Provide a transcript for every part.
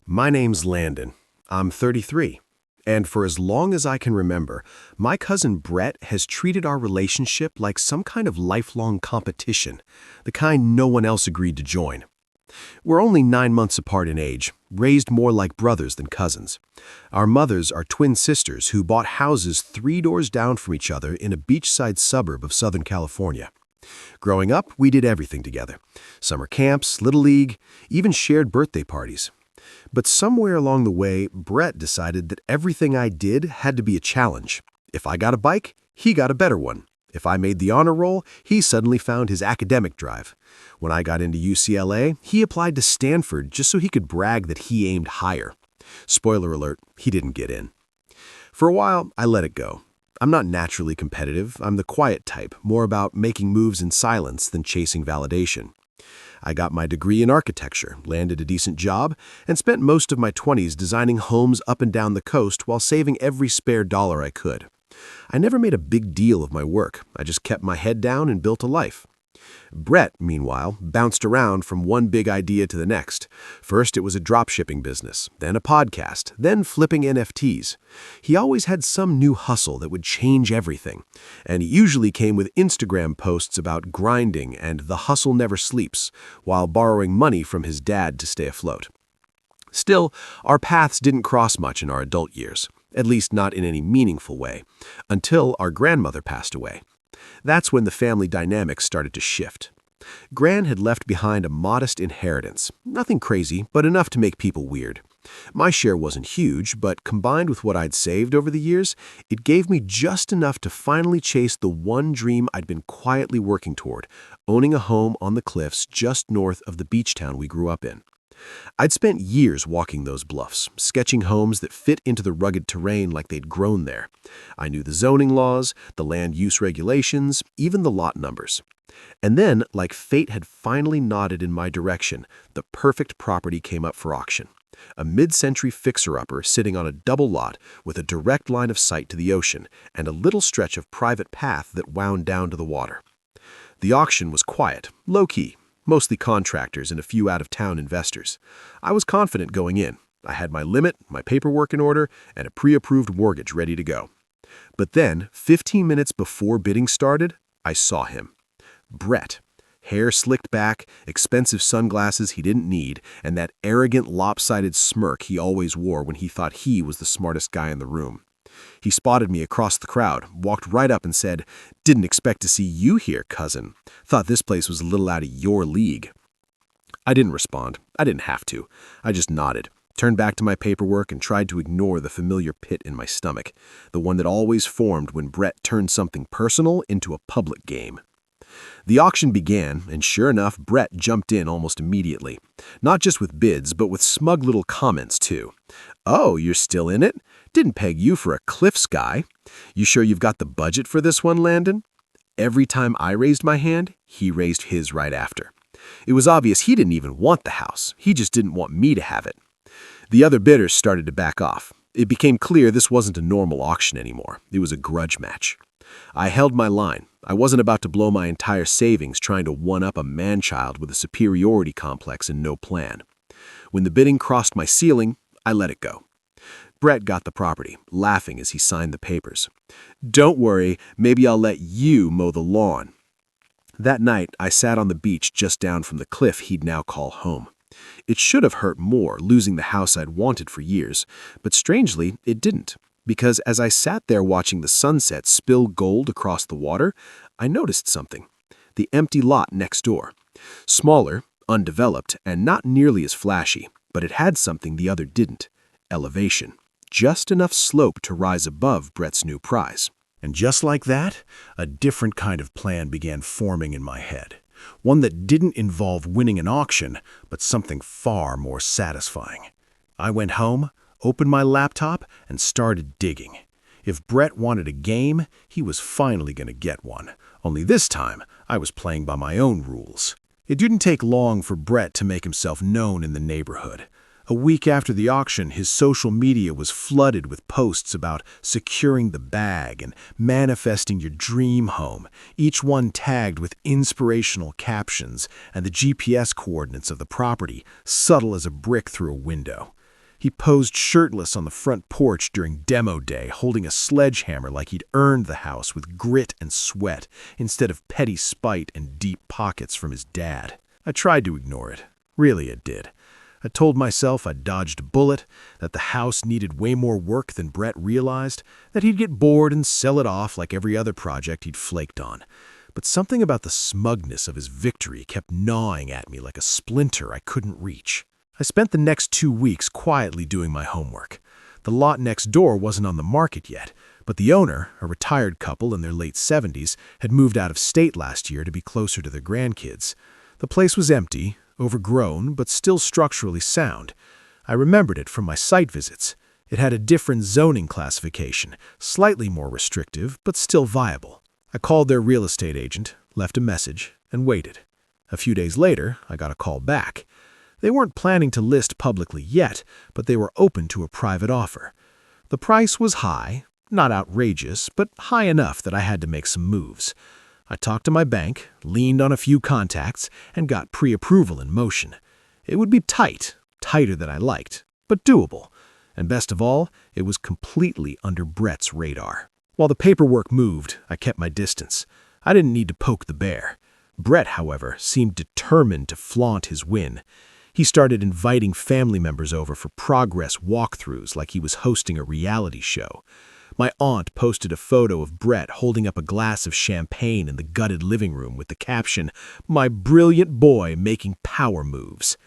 My name's Landon. I'm 33. And for as long as I can remember, my cousin Brett has treated our relationship like some kind of lifelong competition, the kind no one else agreed to join. We're only 9 months apart in age, raised more like brothers than cousins. Our mothers are twin sisters who bought houses 3 doors down from each other in a beachside suburb of Southern California. Growing up, we did everything together. Summer camps, Little League, even shared birthday parties. But somewhere along the way, Brett decided that everything I did had to be a challenge. If I got a bike, he got a better one. If I made the honor roll, he suddenly found his academic drive. When I got into UCLA, he applied to Stanford just so he could brag that he aimed higher. Spoiler alert, he didn't get in. For a while, I let it go. I'm not naturally competitive. I'm the quiet type, more about making moves in silence than chasing validation. I got my degree in architecture, landed a decent job, and spent most of my 20s designing homes up and down the coast while saving every spare dollar I could. I never made a big deal of my work. I just kept my head down and built a life. Brett, meanwhile, bounced around from one big idea to the next. First, it was a dropshipping business, then a podcast, then flipping NFTs. He always had some new hustle that would change everything, and he usually came with Instagram posts about grinding and the hustle never sleeps, while borrowing money from his dad to stay afloat. Still, our paths didn't cross much in our adult years, at least not in any meaningful way, until our grandmother passed away. That's when the family dynamics started to shift. Gran had left behind a modest inheritance, nothing crazy, but enough to make people weird. My share wasn't huge, but combined with what I'd saved over the years, it gave me just enough to finally chase the one dream I'd been quietly working toward, owning a home on the cliffs just north of the beach town we grew up in. I'd spent years walking those bluffs, sketching homes that fit into the rugged terrain like they'd grown there. I knew the zoning laws, the land use regulations, even the lot numbers. And then, like fate had finally nodded in my direction, the perfect property came up for auction. A mid-century fixer-upper sitting on a double lot with a direct line of sight to the ocean and a little stretch of private path that wound down to the water. The auction was quiet, low-key. Mostly contractors and a few out-of-town investors. I was confident going in. I had my limit, my paperwork in order, and a pre-approved mortgage ready to go. But then, 15 minutes before bidding started, I saw him. Brett. Hair slicked back, expensive sunglasses he didn't need, and that arrogant, lopsided smirk he always wore when he thought he was the smartest guy in the room. He spotted me across the crowd, walked right up and said, "Didn't expect to see you here, cousin. Thought this place was a little out of your league." I didn't respond. I didn't have to. I just nodded, turned back to my paperwork and tried to ignore the familiar pit in my stomach, the one that always formed when Brett turned something personal into a public game. The auction began, and sure enough, Brett jumped in almost immediately. Not just with bids, but with smug little comments, too. "Oh, you're still in it? Didn't peg you for a cliffs guy. You sure you've got the budget for this one, Landon?" Every time I raised my hand, he raised his right after. It was obvious he didn't even want the house. He just didn't want me to have it. The other bidders started to back off. It became clear this wasn't a normal auction anymore. It was a grudge match. I held my line. I wasn't about to blow my entire savings trying to one-up a man-child with a superiority complex and no plan. When the bidding crossed my ceiling, I let it go. Brett got the property, laughing as he signed the papers. "Don't worry, maybe I'll let you mow the lawn." That night, I sat on the beach just down from the cliff he'd now call home. It should have hurt more, losing the house I'd wanted for years, but strangely, it didn't. Because as I sat there watching the sunset spill gold across the water, I noticed something. The empty lot next door. Smaller, undeveloped, and not nearly as flashy, but it had something the other didn't. Elevation. Just enough slope to rise above Brett's new prize. And just like that, a different kind of plan began forming in my head. One that didn't involve winning an auction, but something far more satisfying. I went home, opened my laptop, and started digging. If Brett wanted a game, he was finally going to get one. Only this time, I was playing by my own rules. It didn't take long for Brett to make himself known in the neighborhood. A week after the auction, his social media was flooded with posts about securing the bag and manifesting your dream home, each one tagged with inspirational captions and the GPS coordinates of the property, subtle as a brick through a window. He posed shirtless on the front porch during demo day, holding a sledgehammer like he'd earned the house with grit and sweat instead of petty spite and deep pockets from his dad. I tried to ignore it. Really, it did. I told myself I'd dodged a bullet, that the house needed way more work than Brett realized, that he'd get bored and sell it off like every other project he'd flaked on. But something about the smugness of his victory kept gnawing at me like a splinter I couldn't reach. I spent the next 2 weeks quietly doing my homework. The lot next door wasn't on the market yet, but the owner, a retired couple in their late 70s, had moved out of state last year to be closer to their grandkids. The place was empty, overgrown, but still structurally sound. I remembered it from my site visits. It had a different zoning classification, slightly more restrictive, but still viable. I called their real estate agent, left a message, and waited. A few days later, I got a call back. They weren't planning to list publicly yet, but they were open to a private offer. The price was high, not outrageous, but high enough that I had to make some moves. I talked to my bank, leaned on a few contacts, and got pre-approval in motion. It would be tight, tighter than I liked, but doable. And best of all, it was completely under Brett's radar. While the paperwork moved, I kept my distance. I didn't need to poke the bear. Brett, however, seemed determined to flaunt his win. He started inviting family members over for progress walkthroughs like he was hosting a reality show. My aunt posted a photo of Brett holding up a glass of champagne in the gutted living room with the caption, "My brilliant boy making power moves."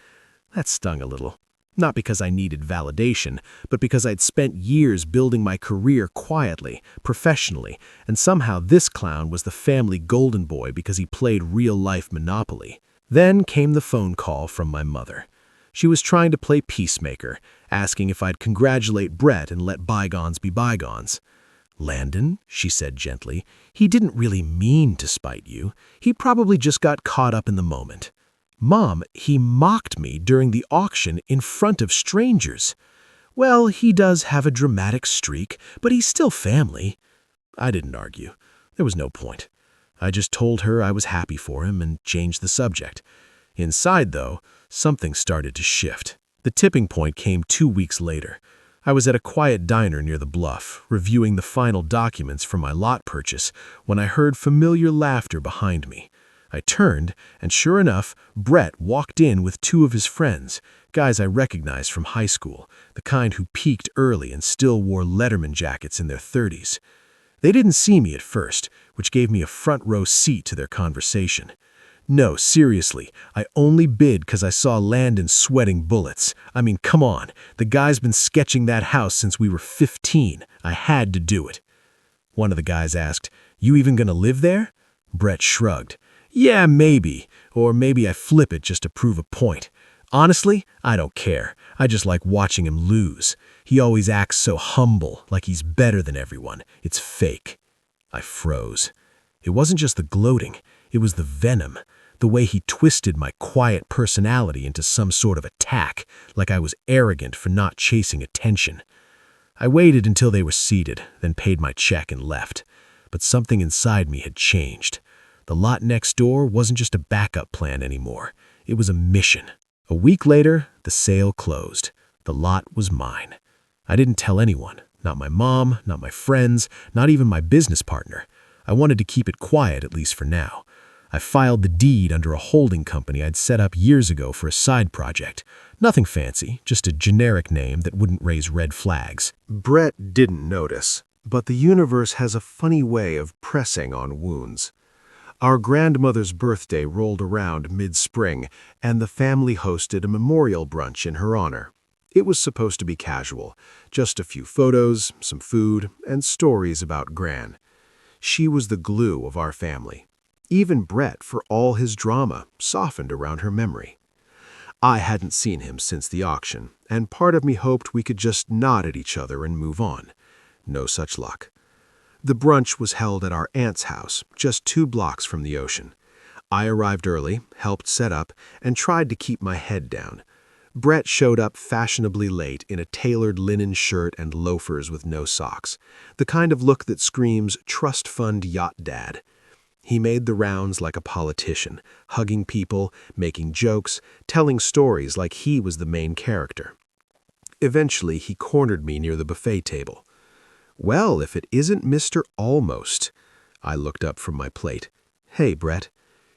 That stung a little. Not because I needed validation, but because I'd spent years building my career quietly, professionally, and somehow this clown was the family golden boy because he played real-life Monopoly. Then came the phone call from my mother. She was trying to play peacemaker, asking if I'd congratulate Brett and let bygones be bygones. "Landon," she said gently, "he didn't really mean to spite you. He probably just got caught up in the moment." "Mom, he mocked me during the auction in front of strangers." "Well, he does have a dramatic streak, but he's still family." I didn't argue. There was no point. I just told her I was happy for him and changed the subject. Inside, though, something started to shift. The tipping point came 2 weeks later. I was at a quiet diner near the bluff, reviewing the final documents for my lot purchase, when I heard familiar laughter behind me. I turned, and sure enough, Brett walked in with 2 of his friends, guys I recognized from high school, the kind who peaked early and still wore Letterman jackets in their 30s. They didn't see me at first, which gave me a front-row seat to their conversation. No, seriously, I only bid because I saw Landon sweating bullets. I mean, come on, the guy's been sketching that house since we were 15. I had to do it. One of the guys asked, "You even gonna live there?" Brett shrugged. "Yeah, maybe. Or maybe I flip it just to prove a point. Honestly, I don't care. I just like watching him lose. He always acts so humble, like he's better than everyone. It's fake." I froze. It wasn't just the gloating, it was the venom. The way he twisted my quiet personality into some sort of attack, like I was arrogant for not chasing attention. I waited until they were seated, then paid my check and left. But something inside me had changed. The lot next door wasn't just a backup plan anymore. It was a mission. A week later, the sale closed. The lot was mine. I didn't tell anyone, not my mom, not my friends, not even my business partner. I wanted to keep it quiet, at least for now. I filed the deed under a holding company I'd set up years ago for a side project. Nothing fancy, just a generic name that wouldn't raise red flags. Brett didn't notice, but the universe has a funny way of pressing on wounds. Our grandmother's birthday rolled around mid-spring, and the family hosted a memorial brunch in her honor. It was supposed to be casual, just a few photos, some food, and stories about Gran. She was the glue of our family. Even Brett, for all his drama, softened around her memory. I hadn't seen him since the auction, and part of me hoped we could just nod at each other and move on. No such luck. The brunch was held at our aunt's house, just 2 blocks from the ocean. I arrived early, helped set up, and tried to keep my head down. Brett showed up fashionably late in a tailored linen shirt and loafers with no socks, the kind of look that screams trust fund yacht dad. He made the rounds like a politician, hugging people, making jokes, telling stories like he was the main character. Eventually, he cornered me near the buffet table. "Well, if it isn't Mr. Almost." I looked up from my plate. "Hey, Brett."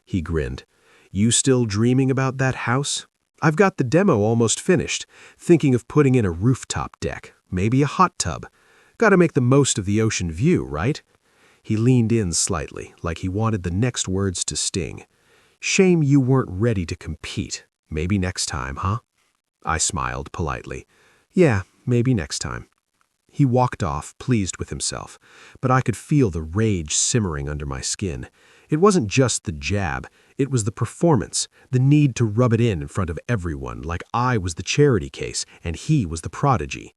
He grinned. "You still dreaming about that house? I've got the demo almost finished, thinking of putting in a rooftop deck, maybe a hot tub. Gotta make the most of the ocean view, right?" He leaned in slightly, like he wanted the next words to sting. "Shame you weren't ready to compete. Maybe next time, huh?" I smiled politely. "Yeah, maybe next time." He walked off, pleased with himself, but I could feel the rage simmering under my skin. It wasn't just the jab, it was the performance, the need to rub it in front of everyone like I was the charity case and he was the prodigy.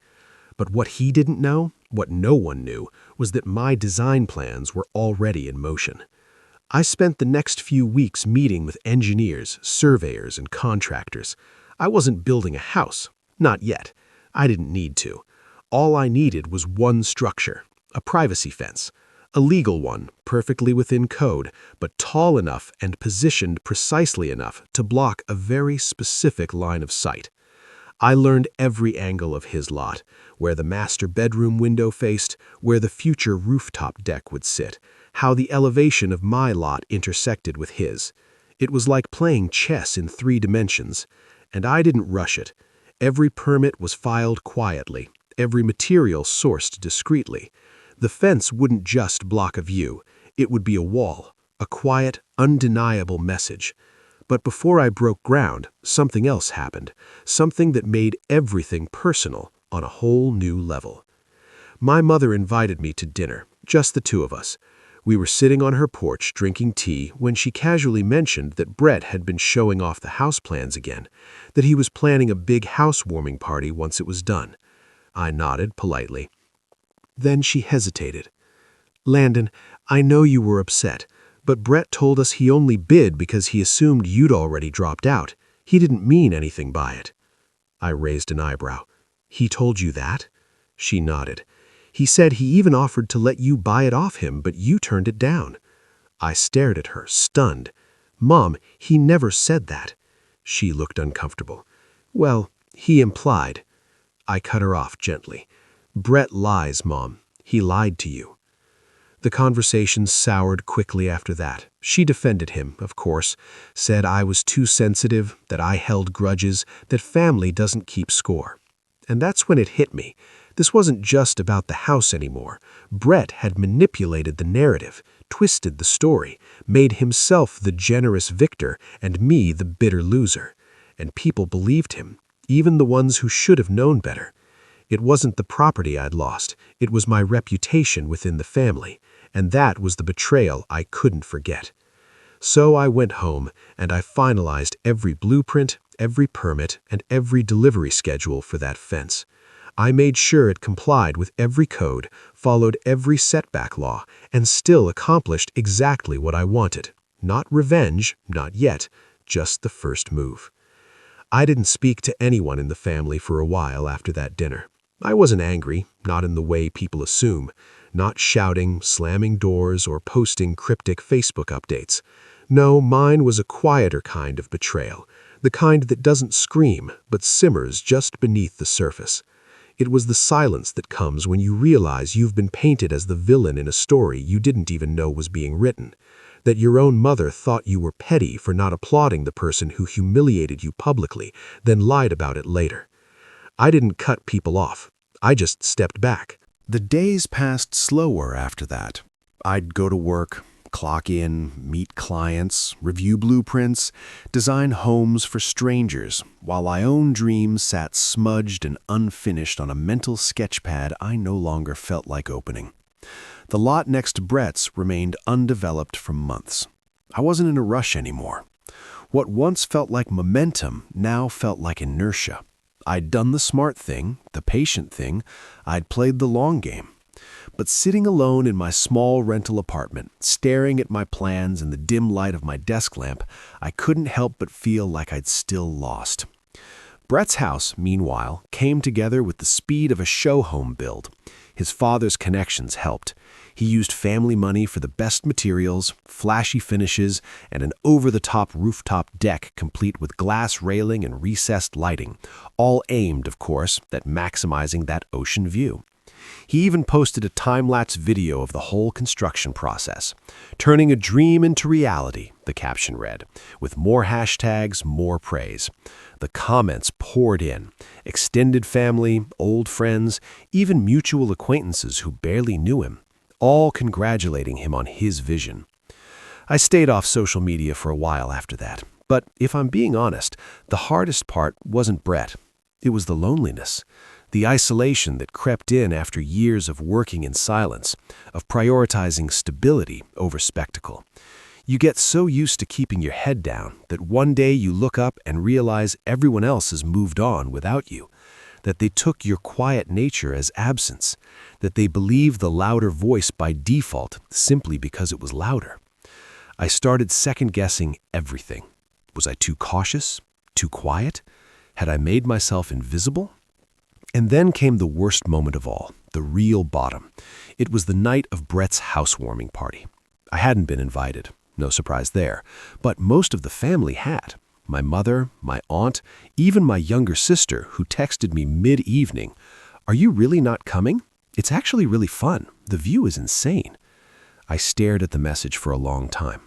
But what he didn't know, what no one knew, was that my design plans were already in motion. I spent the next few weeks meeting with engineers, surveyors, and contractors. I wasn't building a house. Not yet. I didn't need to. All I needed was one structure, a privacy fence. A legal one, perfectly within code, but tall enough and positioned precisely enough to block a very specific line of sight. I learned every angle of his lot, where the master bedroom window faced, where the future rooftop deck would sit, how the elevation of my lot intersected with his. It was like playing chess in 3 dimensions, and I didn't rush it. Every permit was filed quietly, every material sourced discreetly. The fence wouldn't just block a view, it would be a wall, a quiet, undeniable message. But before I broke ground, something else happened, something that made everything personal on a whole new level. My mother invited me to dinner, just the 2 of us. We were sitting on her porch drinking tea when she casually mentioned that Brett had been showing off the house plans again, that he was planning a big housewarming party once it was done. I nodded politely. Then she hesitated. "Landon, I know you were upset, but Brett told us he only bid because he assumed you'd already dropped out. He didn't mean anything by it." I raised an eyebrow. "He told you that?" She nodded. "He said he even offered to let you buy it off him, but you turned it down." I stared at her, stunned. "Mom, he never said that." She looked uncomfortable. "Well, he implied." I cut her off gently. "Brett lies, Mom. He lied to you." The conversation soured quickly after that. She defended him, of course, said I was too sensitive, that I held grudges, that family doesn't keep score. And that's when it hit me. This wasn't just about the house anymore. Brett had manipulated the narrative, twisted the story, made himself the generous victor and me the bitter loser. And people believed him, even the ones who should have known better. It wasn't the property I'd lost, it was my reputation within the family, and that was the betrayal I couldn't forget. So I went home, and I finalized every blueprint, every permit, and every delivery schedule for that fence. I made sure it complied with every code, followed every setback law, and still accomplished exactly what I wanted. Not revenge, not yet, just the first move. I didn't speak to anyone in the family for a while after that dinner. I wasn't angry, not in the way people assume, not shouting, slamming doors, or posting cryptic Facebook updates. No, mine was a quieter kind of betrayal, the kind that doesn't scream, but simmers just beneath the surface. It was the silence that comes when you realize you've been painted as the villain in a story you didn't even know was being written, that your own mother thought you were petty for not applauding the person who humiliated you publicly, then lied about it later. I didn't cut people off. I just stepped back. The days passed slower after that. I'd go to work, clock in, meet clients, review blueprints, design homes for strangers, while my own dreams sat smudged and unfinished on a mental sketchpad I no longer felt like opening. The lot next to Brett's remained undeveloped for months. I wasn't in a rush anymore. What once felt like momentum now felt like inertia. I'd done the smart thing, the patient thing, I'd played the long game. But sitting alone in my small rental apartment, staring at my plans in the dim light of my desk lamp, I couldn't help but feel like I'd still lost. Brett's house, meanwhile, came together with the speed of a show home build. His father's connections helped. He used family money for the best materials, flashy finishes, and an over-the-top rooftop deck complete with glass railing and recessed lighting, all aimed, of course, at maximizing that ocean view. He even posted a time-lapse video of the whole construction process. "Turning a dream into reality," the caption read, with more hashtags, more praise. The comments poured in. Extended family, old friends, even mutual acquaintances who barely knew him, all congratulating him on his vision. I stayed off social media for a while after that, but if I'm being honest, the hardest part wasn't Brett. It was the loneliness. The isolation that crept in after years of working in silence, of prioritizing stability over spectacle. You get so used to keeping your head down that one day you look up and realize everyone else has moved on without you, that they took your quiet nature as absence, that they believed the louder voice by default simply because it was louder. I started second-guessing everything. Was I too cautious? Too quiet? Had I made myself invisible? And then came the worst moment of all, the real bottom. It was the night of Brett's housewarming party. I hadn't been invited, no surprise there, but most of the family had. My mother, my aunt, even my younger sister, who texted me mid-evening, "Are you really not coming? It's actually really fun. The view is insane." I stared at the message for a long time.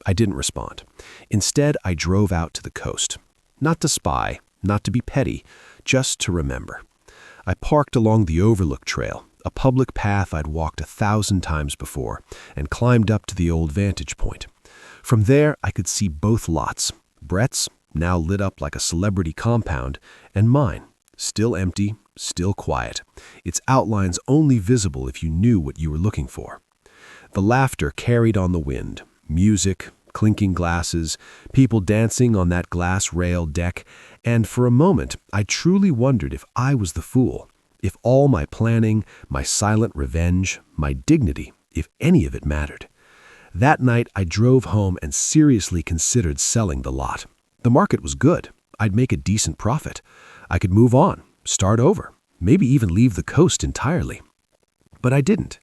I didn't respond. Instead, I drove out to the coast. Not to spy, not to be petty, just to remember. I parked along the Overlook Trail, a public path I'd walked 1,000 times before, and climbed up to the old vantage point. From there, I could see both lots, Brett's, now lit up like a celebrity compound, and mine, still empty, still quiet, its outlines only visible if you knew what you were looking for. The laughter carried on the wind, music, clinking glasses, people dancing on that glass rail deck, and for a moment I truly wondered if I was the fool, if all my planning, my silent revenge, my dignity, if any of it mattered. That night I drove home and seriously considered selling the lot. The market was good. I'd make a decent profit. I could move on, start over, maybe even leave the coast entirely. But I didn't.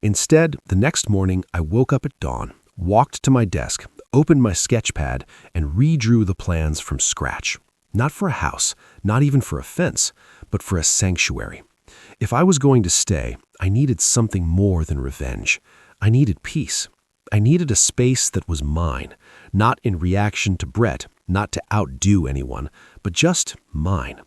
Instead, the next morning I woke up at dawn, walked to my desk, opened my sketch pad, and redrew the plans from scratch. Not for a house, not even for a fence, but for a sanctuary. If I was going to stay, I needed something more than revenge. I needed peace. I needed a space that was mine, not in reaction to Brett, not to outdo anyone, but just mine.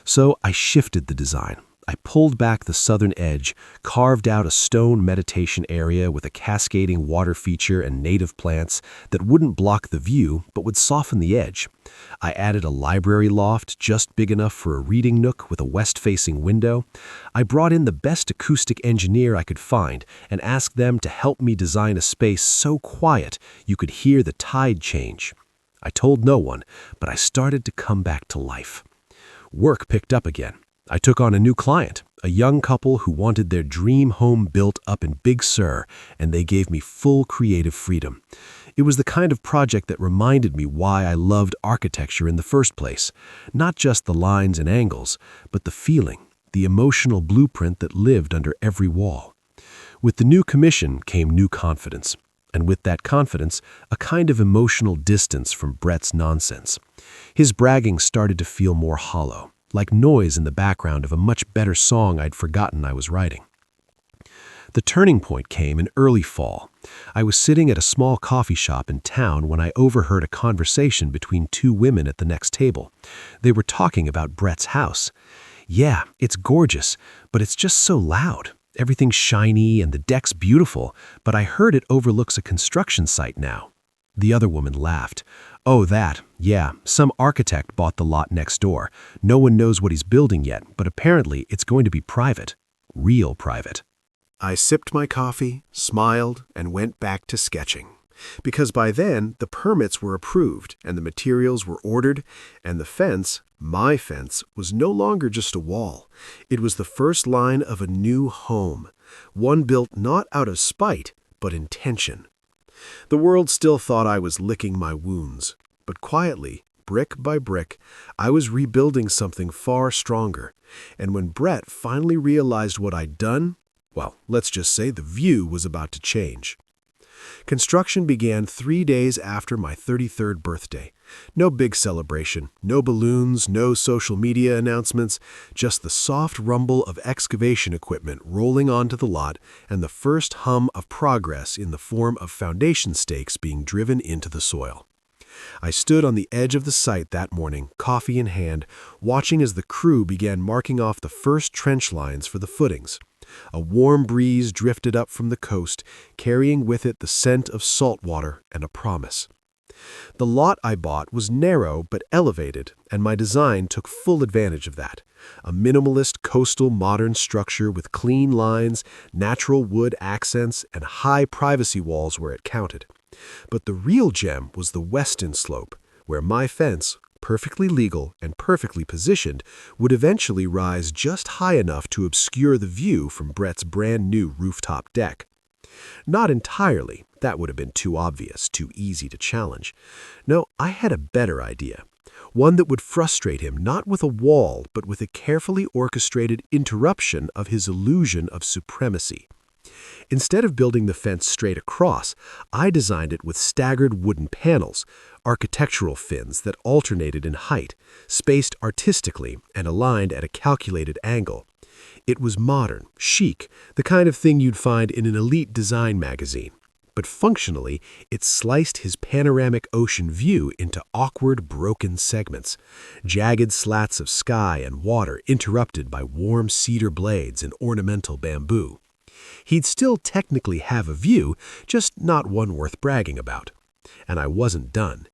So I shifted the design. I pulled back the southern edge, carved out a stone meditation area with a cascading water feature and native plants that wouldn't block the view but would soften the edge. I added a library loft just big enough for a reading nook with a west-facing window. I brought in the best acoustic engineer I could find and asked them to help me design a space so quiet you could hear the tide change. I told no one, but I started to come back to life. Work picked up again. I took on a new client, a young couple who wanted their dream home built up in Big Sur, and they gave me full creative freedom. It was the kind of project that reminded me why I loved architecture in the first place. Not just the lines and angles, but the feeling, the emotional blueprint that lived under every wall. With the new commission came new confidence, and with that confidence, a kind of emotional distance from Brett's nonsense. His bragging started to feel more hollow, like noise in the background of a much better song I'd forgotten I was writing. The turning point came in early fall. I was sitting at a small coffee shop in town when I overheard a conversation between two women at the next table. They were talking about Brett's house. "Yeah, it's gorgeous, but it's just so loud. Everything's shiny and the deck's beautiful, but I heard it overlooks a construction site now." The other woman laughed. "Oh, that. Yeah, some architect bought the lot next door. No one knows what he's building yet, but apparently it's going to be private. Real private." I sipped my coffee, smiled, and went back to sketching. Because by then, the permits were approved, and the materials were ordered, and the fence, my fence, was no longer just a wall. It was the first line of a new home, one built not out of spite, but intention. The world still thought I was licking my wounds, but quietly, brick by brick, I was rebuilding something far stronger. And when Brett finally realized what I'd done, Well, let's just say the view was about to change. Construction began 3 days after my 33rd birthday. No big celebration, no balloons, no social media announcements, just the soft rumble of excavation equipment rolling onto the lot and the first hum of progress in the form of foundation stakes being driven into the soil. I stood on the edge of the site that morning, coffee in hand, watching as the crew began marking off the first trench lines for the footings. A warm breeze drifted up from the coast, carrying with it the scent of salt water and a promise. The lot I bought was narrow but elevated, and my design took full advantage of that. A minimalist coastal modern structure with clean lines, natural wood accents, and high privacy walls where it counted. But the real gem was the western slope, where my fence, perfectly legal and perfectly positioned, would eventually rise just high enough to obscure the view from Brett's brand new rooftop deck. Not entirely. That would have been too obvious, too easy to challenge. No, I had a better idea. One that would frustrate him not with a wall, but with a carefully orchestrated interruption of his illusion of supremacy. Instead of building the fence straight across, I designed it with staggered wooden panels, architectural fins that alternated in height, spaced artistically and aligned at a calculated angle. It was modern, chic, the kind of thing you'd find in an elite design magazine. But functionally, it sliced his panoramic ocean view into awkward, broken segments, jagged slats of sky and water interrupted by warm cedar blades and ornamental bamboo. He'd still technically have a view, just not one worth bragging about. And I wasn't done.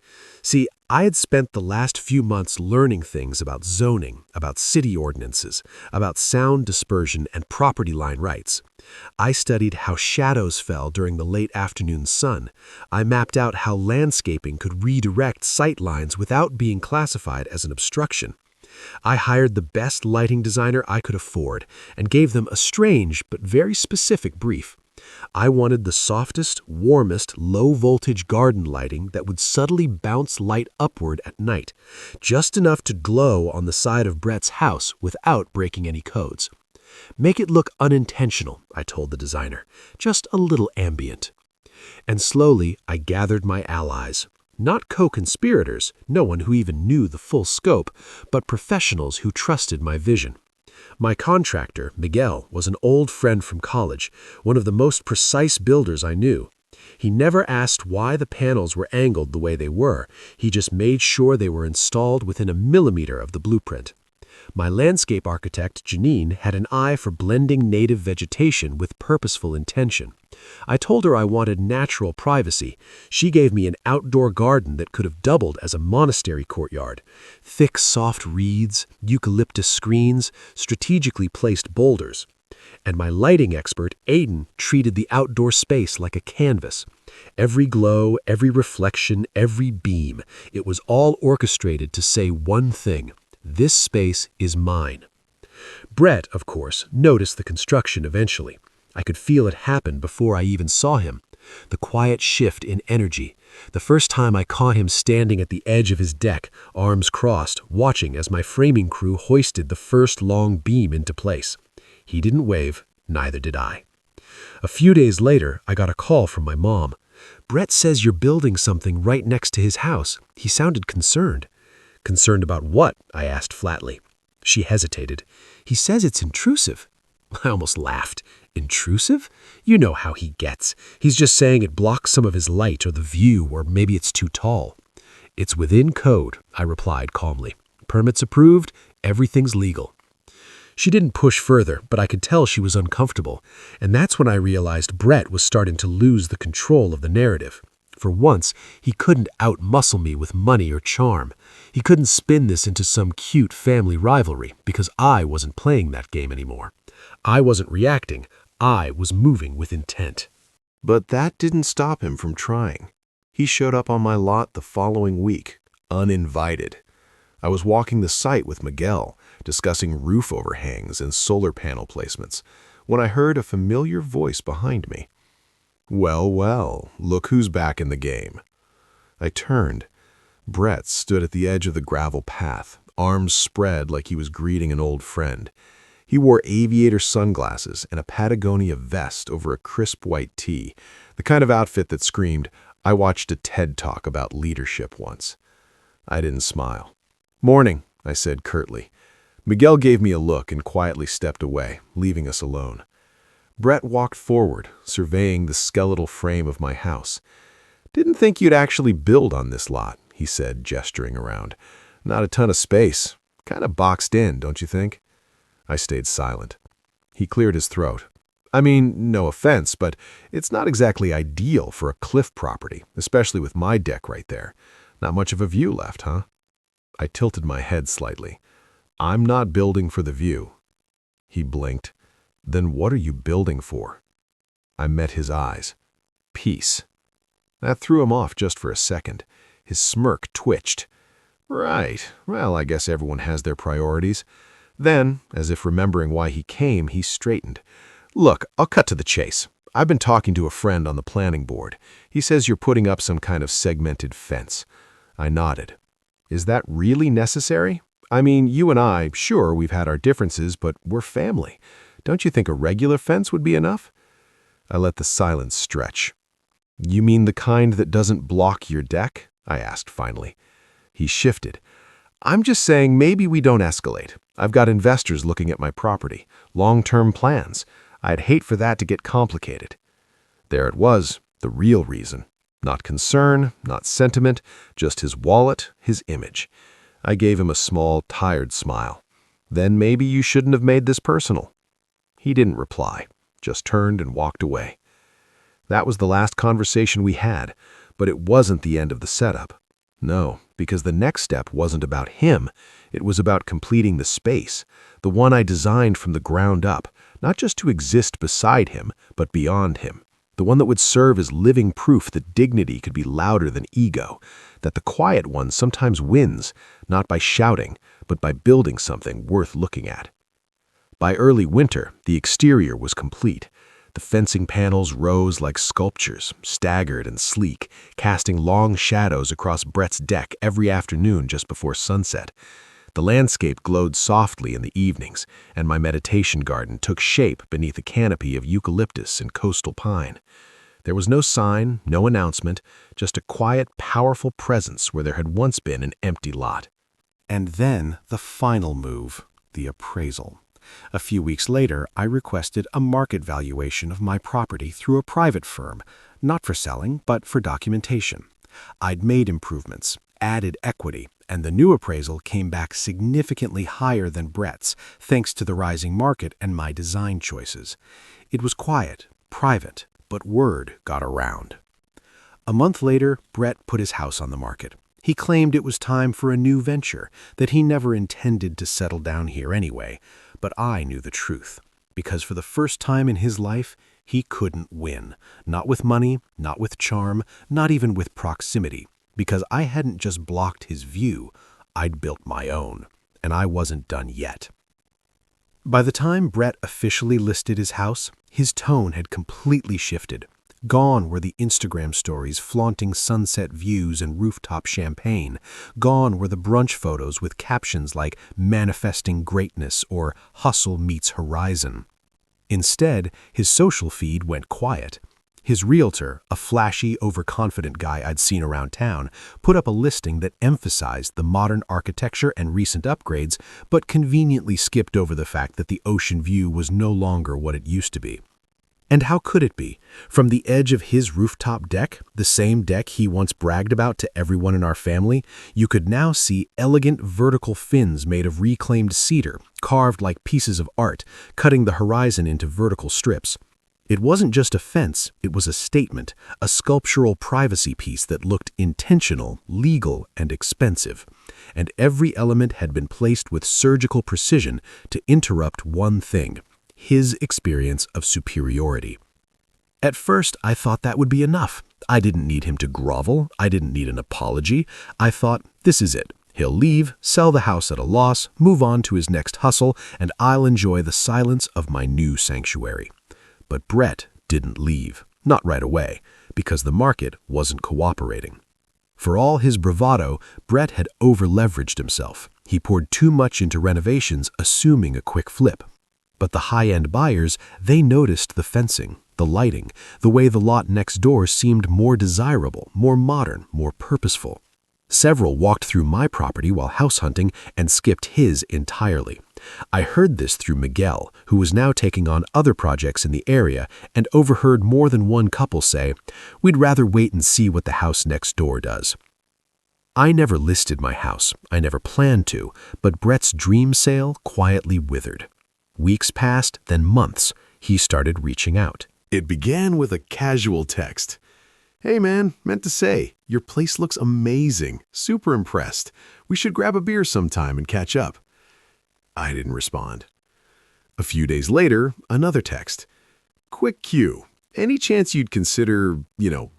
See, I had spent the last few months learning things about zoning, about city ordinances, about sound dispersion and property line rights. I studied how shadows fell during the late afternoon sun. I mapped out how landscaping could redirect sight lines without being classified as an obstruction. I hired the best lighting designer I could afford and gave them a strange but very specific brief. I wanted the softest, warmest, low-voltage garden lighting that would subtly bounce light upward at night, just enough to glow on the side of Brett's house without breaking any codes. Make it look unintentional, I told the designer, just a little ambient. And slowly I gathered my allies. Not co-conspirators, no one who even knew the full scope, but professionals who trusted my vision. My contractor, Miguel, was an old friend from college, one of the most precise builders I knew. He never asked why the panels were angled the way they were. He just made sure they were installed within a millimeter of the blueprint. My landscape architect, Janine, had an eye for blending native vegetation with purposeful intention. I told her I wanted natural privacy. She gave me an outdoor garden that could have doubled as a monastery courtyard. Thick, soft reeds, eucalyptus screens, strategically placed boulders. And my lighting expert, Aiden, treated the outdoor space like a canvas. Every glow, every reflection, every beam, it was all orchestrated to say one thing: this space is mine. Brett, of course, noticed the construction eventually. I could feel it happen before I even saw him. The quiet shift in energy. The first time I caught him standing at the edge of his deck, arms crossed, watching as my framing crew hoisted the first long beam into place. He didn't wave, neither did I. A few days later, I got a call from my mom. "Brett says you're building something right next to his house." He sounded concerned. "Concerned about what?" I asked flatly. She hesitated. "He says it's intrusive." I almost laughed. Intrusive? You know how he gets. He's just saying it blocks some of his light or the view, or maybe it's too tall. "It's within code," I replied calmly. "Permits approved, everything's legal." She didn't push further, but I could tell she was uncomfortable, and that's when I realized Brett was starting to lose the control of the narrative. For once, he couldn't out-muscle me with money or charm. He couldn't spin this into some cute family rivalry, because I wasn't playing that game anymore. I wasn't reacting. I was moving with intent. But that didn't stop him from trying. He showed up on my lot the following week, uninvited. I was walking the site with Miguel, discussing roof overhangs and solar panel placements, when I heard a familiar voice behind me. "Well, well, look who's back in the game." I turned. Brett stood at the edge of the gravel path, arms spread like he was greeting an old friend. He wore aviator sunglasses and a Patagonia vest over a crisp white tee, the kind of outfit that screamed, "I watched a TED Talk about leadership once." I didn't smile. "Morning," I said curtly. Miguel gave me a look and quietly stepped away, leaving us alone. Brett walked forward, surveying the skeletal frame of my house. "Didn't think you'd actually build on this lot," he said, gesturing around. "Not a ton of space. Kind of boxed in, don't you think?" I stayed silent. He cleared his throat. "I mean, no offense, but it's not exactly ideal for a cliff property, especially with my deck right there. Not much of a view left, huh?" I tilted my head slightly. "I'm not building for the view." He blinked. "Then what are you building for?" I met his eyes. "Peace." That threw him off just for a second. His smirk twitched. "Right. Well, I guess everyone has their priorities." Then, as if remembering why he came, he straightened. "Look, I'll cut to the chase. I've been talking to a friend on the planning board. He says you're putting up some kind of segmented fence." I nodded. "Is that really necessary? I mean, you and I, sure, we've had our differences, but we're family. Don't you think a regular fence would be enough?" I let the silence stretch. "You mean the kind that doesn't block your deck?" I asked finally. He shifted. "I'm just saying maybe we don't escalate. I've got investors looking at my property, long-term plans. I'd hate for that to get complicated." There it was, the real reason. Not concern, not sentiment, just his wallet, his image. I gave him a small, tired smile. "Then maybe you shouldn't have made this personal." He didn't reply, just turned and walked away. That was the last conversation we had, but it wasn't the end of the setup. No, because the next step wasn't about him. It was about completing the space, the one I designed from the ground up, not just to exist beside him, but beyond him. The one that would serve as living proof that dignity could be louder than ego, that the quiet one sometimes wins, not by shouting, but by building something worth looking at. By early winter, the exterior was complete. The fencing panels rose like sculptures, staggered and sleek, casting long shadows across Brett's deck every afternoon just before sunset. The landscape glowed softly in the evenings, and my meditation garden took shape beneath a canopy of eucalyptus and coastal pine. There was no sign, no announcement, just a quiet, powerful presence where there had once been an empty lot. And then the final move, the appraisal. A few weeks later, I requested a market valuation of my property through a private firm, not for selling, but for documentation. I'd made improvements, added equity, and the new appraisal came back significantly higher than Brett's, thanks to the rising market and my design choices. It was quiet, private, but word got around. A month later, Brett put his house on the market. He claimed it was time for a new venture, that he never intended to settle down here anyway. But I knew the truth, because for the first time in his life, he couldn't win. Not with money, not with charm, not even with proximity, because I hadn't just blocked his view, I'd built my own, and I wasn't done yet. By the time Brett officially listed his house, his tone had completely shifted. Gone were the Instagram stories flaunting sunset views and rooftop champagne. Gone were the brunch photos with captions like "manifesting greatness" or "hustle meets horizon." Instead, his social feed went quiet. His realtor, a flashy, overconfident guy I'd seen around town, put up a listing that emphasized the modern architecture and recent upgrades, but conveniently skipped over the fact that the ocean view was no longer what it used to be. And how could it be? From the edge of his rooftop deck, the same deck he once bragged about to everyone in our family, you could now see elegant vertical fins made of reclaimed cedar, carved like pieces of art, cutting the horizon into vertical strips. It wasn't just a fence, it was a statement, a sculptural privacy piece that looked intentional, legal, and expensive. And every element had been placed with surgical precision to interrupt one thing: his experience of superiority. At first, I thought that would be enough. I didn't need him to grovel. I didn't need an apology. I thought, this is it. He'll leave, sell the house at a loss, move on to his next hustle, and I'll enjoy the silence of my new sanctuary. But Brett didn't leave. Not right away, because the market wasn't cooperating. For all his bravado, Brett had over-leveraged himself. He poured too much into renovations, assuming a quick flip. But the high-end buyers, they noticed the fencing, the lighting, the way the lot next door seemed more desirable, more modern, more purposeful. Several walked through my property while house hunting and skipped his entirely. I heard this through Miguel, who was now taking on other projects in the area, and overheard more than one couple say, "We'd rather wait and see what the house next door does." I never listed my house, I never planned to, but Brett's dream sale quietly withered. Weeks passed, then months. He started reaching out. It began with a casual text. "Hey man, meant to say, your place looks amazing. Super impressed. We should grab a beer sometime and catch up." I didn't respond. A few days later, another text. "Quick cue. Any chance you'd consider,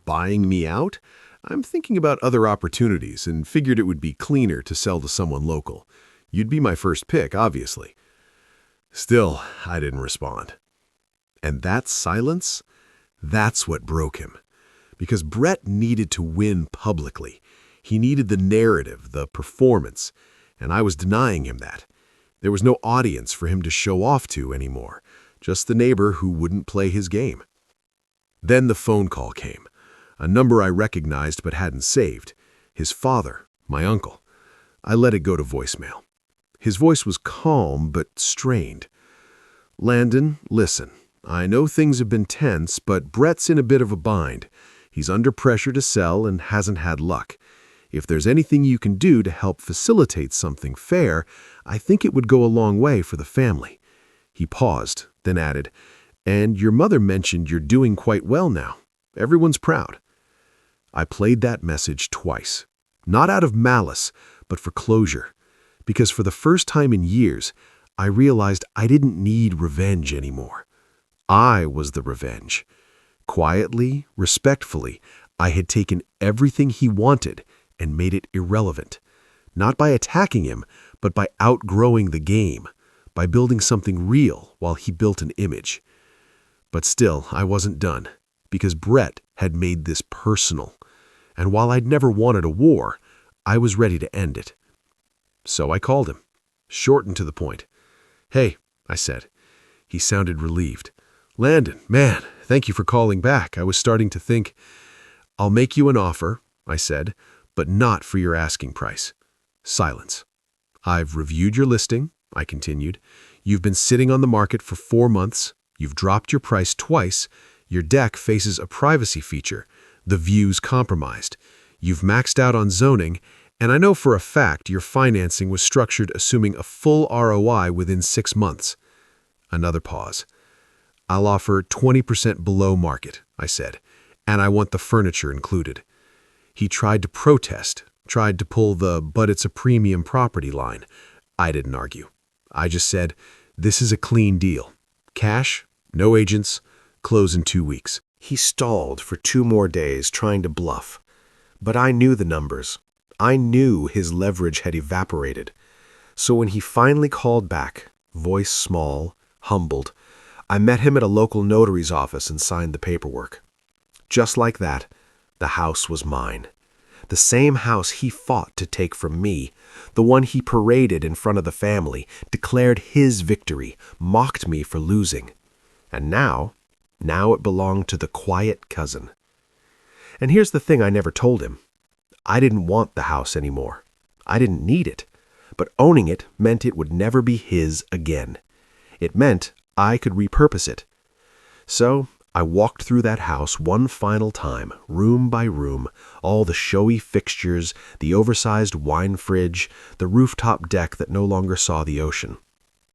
buying me out? I'm thinking about other opportunities and figured it would be cleaner to sell to someone local. You'd be my first pick, obviously." Still, I didn't respond. And that silence, that's what broke him. Because Brett needed to win publicly. He needed the narrative, the performance, and I was denying him that. There was no audience for him to show off to anymore, just the neighbor who wouldn't play his game. Then the phone call came, a number I recognized but hadn't saved. His father, my uncle. I let it go to voicemail. His voice was calm but strained. "Landon, listen, I know things have been tense, but Brett's in a bit of a bind. He's under pressure to sell and hasn't had luck. If there's anything you can do to help facilitate something fair, I think it would go a long way for the family." He paused, then added, "And your mother mentioned you're doing quite well now. Everyone's proud." I played that message twice, not out of malice, but for closure. Because for the first time in years, I realized I didn't need revenge anymore. I was the revenge. Quietly, respectfully, I had taken everything he wanted and made it irrelevant. Not by attacking him, but by outgrowing the game, by building something real while he built an image. But still, I wasn't done, because Brett had made this personal. And while I'd never wanted a war, I was ready to end it. So I called him, short and to the point. "Hey," I said. He sounded relieved. "Landon, man, thank you for calling back. I was starting to think." "I'll make you an offer," I said, "but not for your asking price." Silence. "I've reviewed your listing," I continued. "You've been sitting on the market for 4 months. You've dropped your price twice. Your deck faces a privacy feature. The view's compromised. You've maxed out on zoning, and I know for a fact your financing was structured assuming a full ROI within 6 months. Another pause. "I'll offer 20% below market," I said, "and I want the furniture included." He tried to protest, tried to pull the "but it's a premium property" line. I didn't argue. I just said, "This is a clean deal. Cash, no agents, close in 2 weeks. He stalled for 2 more days trying to bluff. But I knew the numbers. I knew his leverage had evaporated. So when he finally called back, voice small, humbled, I met him at a local notary's office and signed the paperwork. Just like that, the house was mine. The same house he fought to take from me, the one he paraded in front of the family, declared his victory, mocked me for losing. And now it belonged to the quiet cousin. And here's the thing I never told him. I didn't want the house anymore. I didn't need it. But owning it meant it would never be his again. It meant I could repurpose it. So I walked through that house one final time, room by room, all the showy fixtures, the oversized wine fridge, the rooftop deck that no longer saw the ocean.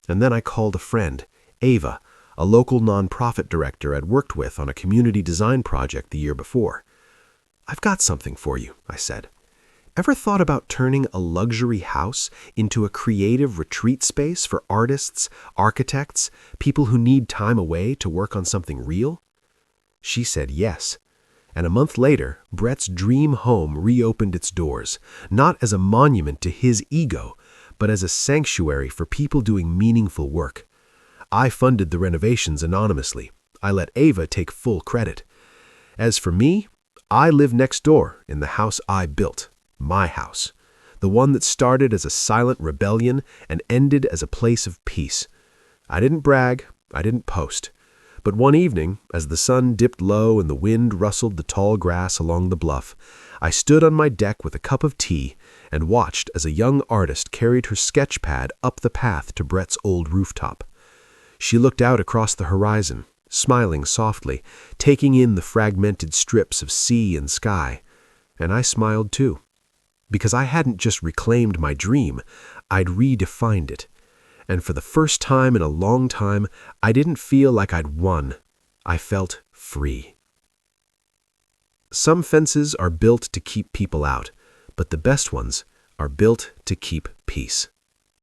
And then I called a friend, Ava, a local nonprofit director I'd worked with on a community design project the year before. "I've got something for you," I said. "Ever thought about turning a luxury house into a creative retreat space for artists, architects, people who need time away to work on something real?" She said yes. And a month later, Brett's dream home reopened its doors, not as a monument to his ego, but as a sanctuary for people doing meaningful work. I funded the renovations anonymously. I let Ava take full credit. As for me, I live next door in the house I built, my house, the one that started as a silent rebellion and ended as a place of peace. I didn't brag, I didn't post. But one evening, as the sun dipped low and the wind rustled the tall grass along the bluff, I stood on my deck with a cup of tea and watched as a young artist carried her sketch pad up the path to Brett's old rooftop. She looked out across the horizon, smiling softly, taking in the fragmented strips of sea and sky. And I smiled too. Because I hadn't just reclaimed my dream, I'd redefined it. And for the first time in a long time, I didn't feel like I'd won. I felt free. Some fences are built to keep people out, but the best ones are built to keep peace.